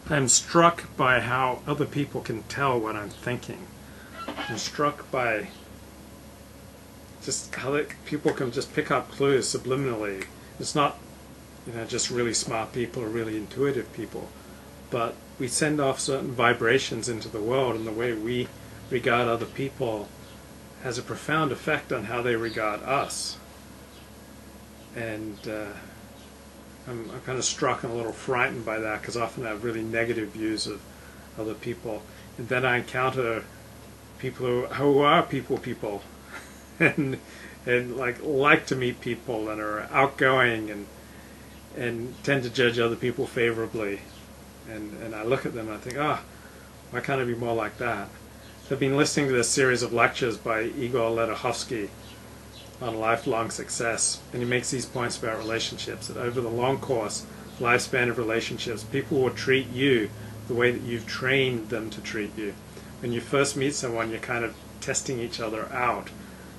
I'm struck by how other people can tell what I'm thinking. I'm struck by just how people can just pick up clues subliminally. It's not, just really smart people or really intuitive people, but we send off certain vibrations into the world, and the way we regard other people has a profound effect on how they regard us. And I'm kind of struck and a little frightened by that, because often I have really negative views of other people, and then I encounter people who are people and like to meet people and are outgoing and tend to judge other people favorably, and I look at them and I think, why can't I be more like that? So I've been listening to this series of lectures by Igor Ledachovsky on lifelong success, and he makes these points about relationships, that over the long course, lifespan of relationships, people will treat you the way that you've trained them to treat you. When you first meet someone, you're kind of testing each other out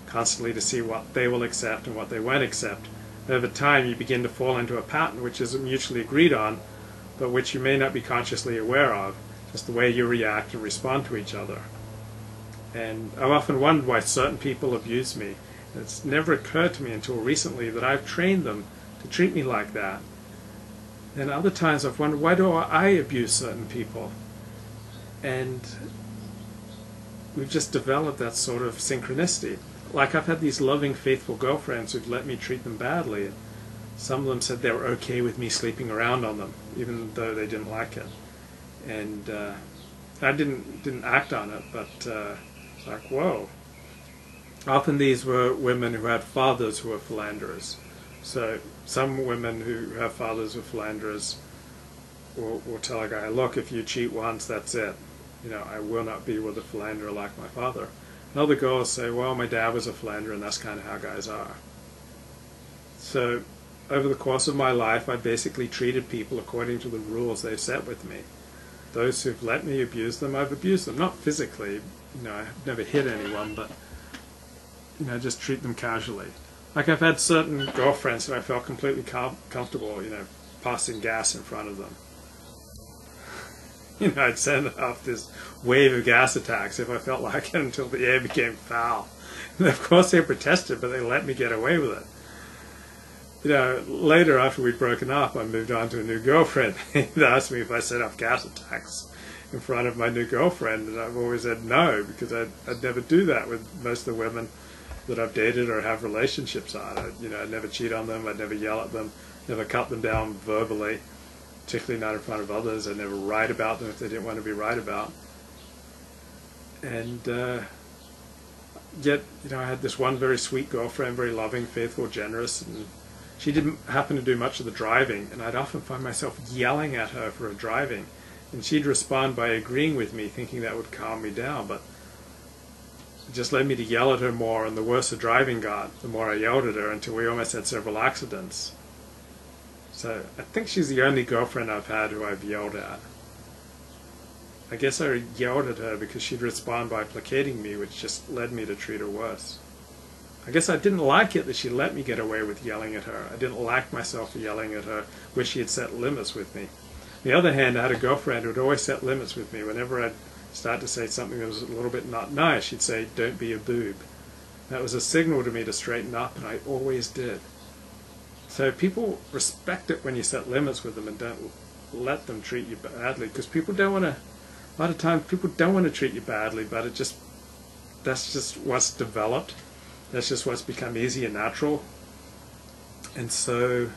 constantly to see what they will accept and what they won't accept. Over time, you begin to fall into a pattern which is mutually agreed on, but which you may not be consciously aware of, just the way you react and respond to each other. And I've often wondered why certain people abuse me. It's never occurred to me until recently that I've trained them to treat me like that. And other times I've wondered, why do I abuse certain people? And we've just developed that sort of synchronicity. Like, I've had these loving, faithful girlfriends who've let me treat them badly. And some of them said they were okay with me sleeping around on them, even though they didn't like it. And I didn't act on it, but it's like, whoa. Often these were women who had fathers who were philanderers. So some women who have fathers who are philanderers will tell a guy, look, if you cheat once, that's it. I will not be with a philanderer like my father. And other girls say, well, my dad was a philanderer, and that's kind of how guys are. So over the course of my life, I basically treated people according to the rules they've set with me. Those who've let me abuse them, I've abused them. Not physically, I've never hit anyone, but just treat them casually. Like, I've had certain girlfriends who I felt completely comfortable, passing gas in front of them. I'd send off this wave of gas attacks if I felt like it until the air became foul. And of course they protested, but they let me get away with it. Later, after we'd broken up, I moved on to a new girlfriend. He'd asked me if I set off gas attacks in front of my new girlfriend, and I've always said no, because I'd never do that with most of the women that I've dated or have relationships on. I'd never cheat on them, I'd never yell at them, never cut them down verbally, particularly not in front of others. I'd never write about them if they didn't want to be write about. And yet, I had this one very sweet girlfriend, very loving, faithful, generous, and she didn't happen to do much of the driving, and I'd often find myself yelling at her for her driving, and she'd respond by agreeing with me, thinking that would calm me down, but it just led me to yell at her more, and the worse the driving got, the more I yelled at her, until we almost had several accidents. So I think she's the only girlfriend I've had who I've yelled at. I guess I yelled at her because she'd respond by placating me, which just led me to treat her worse. I guess I didn't like it that she let me get away with yelling at her. I didn't like myself for yelling at her, wish she had set limits with me. On the other hand, I had a girlfriend who would always set limits with me. Whenever I'd start to say something that was a little bit not nice, she'd say, don't be a boob. That was a signal to me to straighten up, and I always did. So people respect it when you set limits with them and don't let them treat you badly, because people don't want to, a lot of times people don't want to treat you badly, but that's just what's developed. That's just what's become easy and natural. And so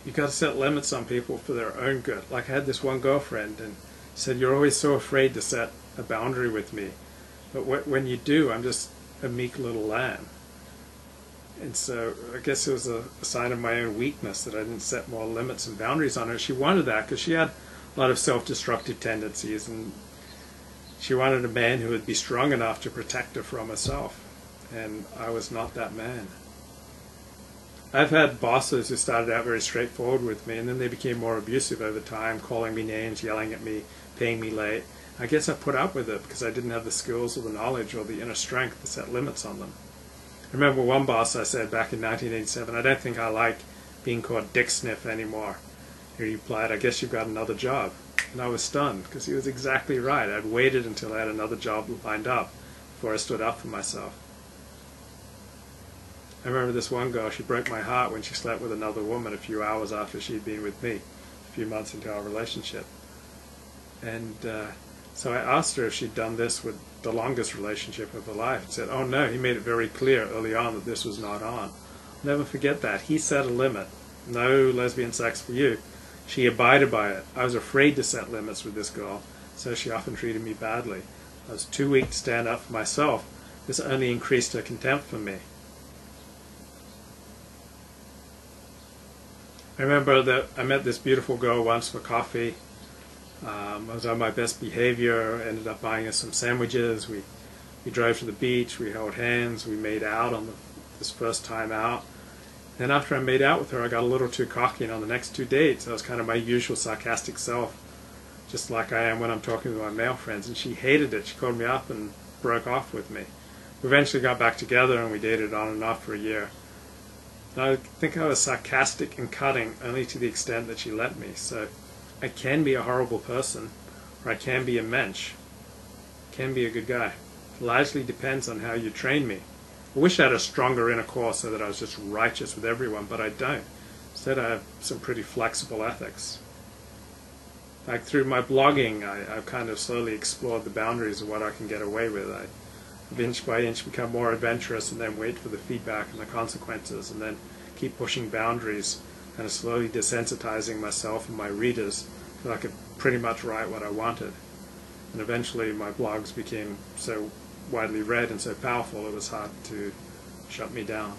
you've got to set limits on people for their own good. Like, I had this one girlfriend, and she said, you're always so afraid to set a boundary with me. But when you do, I'm just a meek little lamb. And so I guess it was a sign of my own weakness that I didn't set more limits and boundaries on her. She wanted that because she had a lot of self-destructive tendencies, and she wanted a man who would be strong enough to protect her from herself. And I was not that man. I've had bosses who started out very straightforward with me, and then they became more abusive over time, calling me names, yelling at me, paying me late. I guess I put up with it because I didn't have the skills or the knowledge or the inner strength to set limits on them. I remember one boss I said back in 1987, I don't think I like being called Dick Sniff anymore. He replied, "I guess you've got another job." And I was stunned, because he was exactly right. I'd waited until I had another job lined up before I stood up for myself. I remember this one girl, she broke my heart when she slept with another woman a few hours after she'd been with me, a few months into our relationship. And so I asked her if she'd done this with the longest relationship of her life, and said, "Oh no, he made it very clear early on that this was not on." I'll never forget that. He set a limit. No lesbian sex for you. She abided by it. I was afraid to set limits with this girl, so she often treated me badly. I was too weak to stand up for myself. This only increased her contempt for me. I remember that I met this beautiful girl once for coffee. I was on my best behavior, ended up buying us some sandwiches. We drove to the beach, we held hands, we made out on this first time out. Then after I made out with her, I got a little too cocky, and on the next 2 dates, I was kind of my usual sarcastic self, just like I am when I'm talking with my male friends, and she hated it. She called me up and broke off with me. We eventually got back together, and we dated on and off for a year. And I think I was sarcastic and cutting only to the extent that she let me. So I can be a horrible person, or I can be a mensch. I can be a good guy. It largely depends on how you train me. I wish I had a stronger inner core so that I was just righteous with everyone, but I don't. Instead, I have some pretty flexible ethics. Like through my blogging, I've kind of slowly explored the boundaries of what I can get away with. I've inch by inch become more adventurous, and then wait for the feedback and the consequences, and then keep pushing boundaries, kind of slowly desensitizing myself and my readers so I could pretty much write what I wanted. And eventually my blogs became so widely read and so powerful it was hard to shut me down.